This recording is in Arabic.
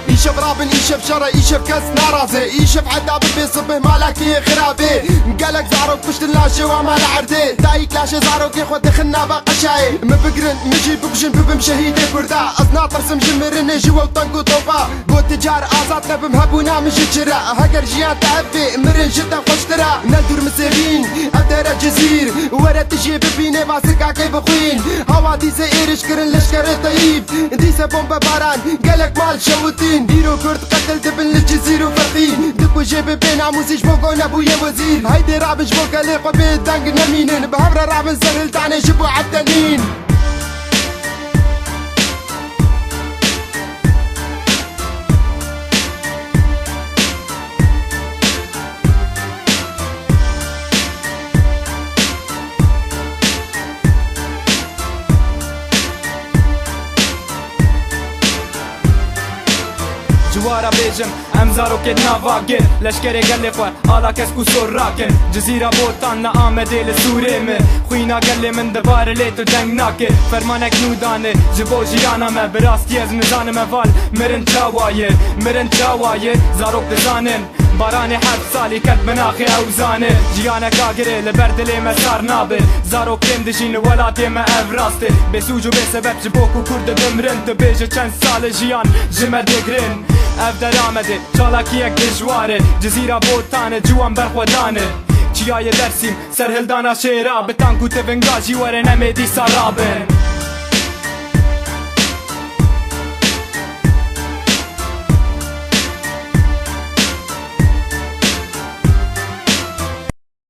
إيشة برابن إيشة بشرة إيشة بكاس نارازي إيشة بعذاب بيصبه مالكي خرابي قالك زعروك بشت الناشي وما العردي دايك لاشي زعروك يخوة دخلنا باقا شاي مبقرن مجي ببشن ببم شهيدي بردا أصناطر سمجمرن جوا وطنقو طوبا بو تجار آزاد نبم هبونا مجي جرا هقر جيان تعبي مرن جدا خوشترا ندور مسيرين أدر الجزير ورا تجي ببيني باسرقا كيف خوين هوا ديسة إيرش كرن لشكر طيب ديسة بومبا باران قالك مال شوتين ديرو كرد قتل دبن للجزير وفرقين دكو جيب بين عموزيش بوكو نبو يا وزير هيدي رابش بوكا ليقو بيت دنق نمينين بهبرا رابن سهل تعني جبو عدنين جوارا بيجم امزارو كد نافاقين لشكري قال خواه آلا كسكو سراكن جزيرة بوتان آمده لسوره من خوينا قال من دبار ليتو جنگ ناكي فرمانك نودانه جبو جيانا ما براستي از مزان مفال مرن چاوایر زاروك دزانن باراني حد سالي كد مناخي اوزانه جيانا كاقري لبردلي مسار نابل زاروك تم دجين ولاتي ما افراسته بسوجو بسبب جبوكو كرد دمرن تبيجه چند سال جيان جمع دگرن اف درامده چالاکی یک دجواره جزیره بوتانه جوان برخودانه چیای درسیم سرهلدانا شیرا بتانکو تونگاجی وره نمیدی سرابن